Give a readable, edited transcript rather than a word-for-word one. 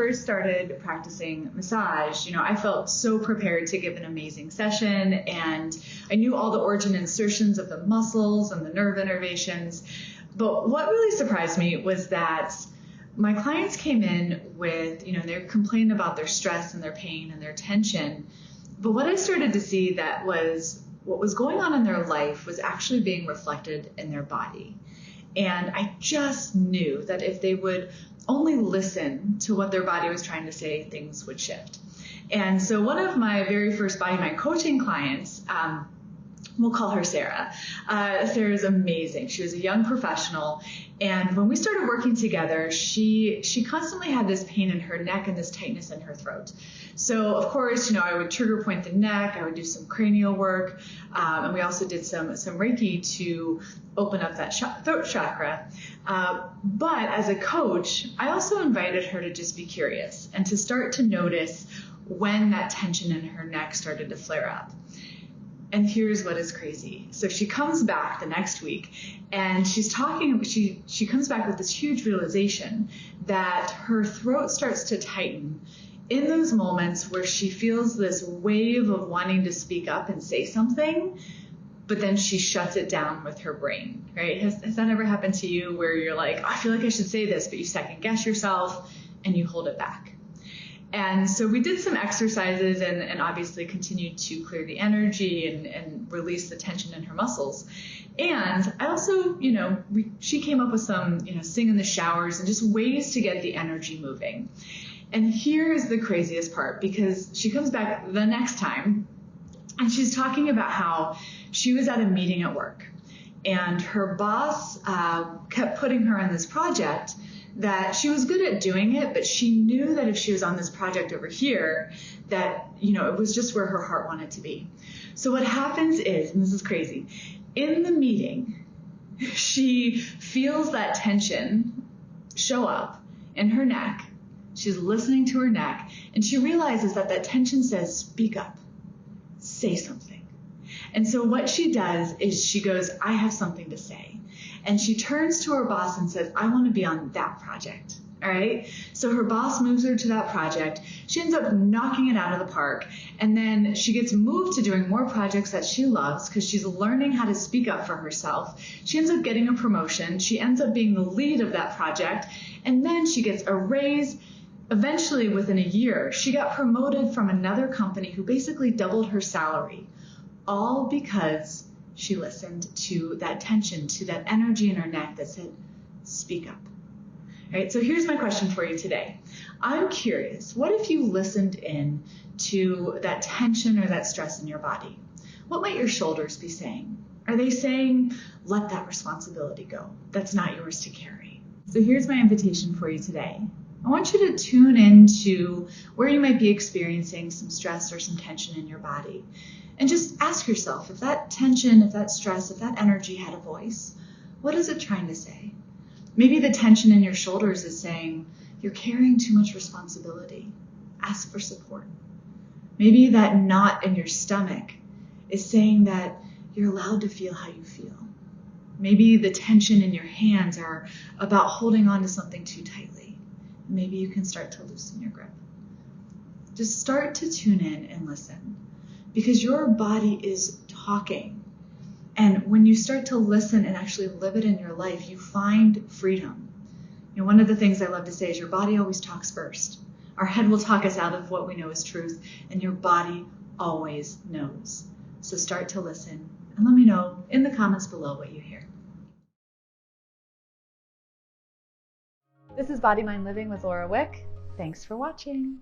first started practicing massage, I felt so prepared to give an amazing session, and I knew all the origin insertions of the muscles and the nerve innervations. But what really surprised me was that my clients came in with, they're complaining about their stress and their pain and their tension. But what I started to see that was what was going on in their life was actually being reflected in their body. And I just knew that if they would only listen to what their body was trying to say, things would shift. And so one of my very first Body Mind coaching clients, we'll call her Sarah. Sarah's amazing. She was a young professional. And when we started working together, she constantly had this pain in her neck and this tightness in her throat. So of course, I would trigger point the neck, I would do some cranial work, and we also did some Reiki to open up that throat chakra. But as a coach, I also invited her to just be curious and to start to notice when that tension in her neck started to flare up. And here's what is crazy. So she comes back the next week and she's talking, she comes back with this huge realization that her throat starts to tighten in those moments where she feels this wave of wanting to speak up and say something, but then she shuts it down with her brain, right? Has that ever happened to you where you're like, I feel like I should say this, but you second guess yourself and you hold it back? And so we did some exercises and obviously continued to clear the energy and release the tension in her muscles. And I also, she came up with some, sing in the showers and just ways to get the energy moving. And here is the craziest part, because she comes back the next time and she's talking about how she was at a meeting at work and her boss kept putting her on this project that she was good at doing it, but she knew that if she was on this project over here, that, it was just where her heart wanted to be. So what happens is, and this is crazy, in the meeting, she feels that tension show up in her neck. She's listening to her neck, and she realizes that that tension says, speak up, say something. And so what she does is she goes, I have something to say. And she turns to her boss and says, I want to be on that project. All right. So her boss moves her to that project. She ends up knocking it out of the park. And then she gets moved to doing more projects that she loves because she's learning how to speak up for herself. She ends up getting a promotion. She ends up being the lead of that project. And then she gets a raise. Eventually, within a year, she got promoted from another company who basically doubled her salary, all because she listened to that tension, to that energy in her neck that said, speak up. All right, so here's my question for you today. I'm curious, what if you listened in to that tension or that stress in your body? What might your shoulders be saying? Are they saying, let that responsibility go? That's not yours to carry. So here's my invitation for you today. I want you to tune into where you might be experiencing some stress or some tension in your body. And just ask yourself, if that tension, if that stress, if that energy had a voice, what is it trying to say? Maybe the tension in your shoulders is saying, you're carrying too much responsibility. Ask for support. Maybe that knot in your stomach is saying that you're allowed to feel how you feel. Maybe the tension in your hands are about holding on to something too tightly. Maybe you can start to loosen your grip. Just start to tune in and listen, because your body is talking. And when you start to listen and actually live it in your life, you find freedom. One of the things I love to say is your body always talks first. Our head will talk us out of what we know is truth, and your body always knows. So start to listen and let me know in the comments below what you hear. This is Body Mind Living with Laura Wick. Thanks for watching.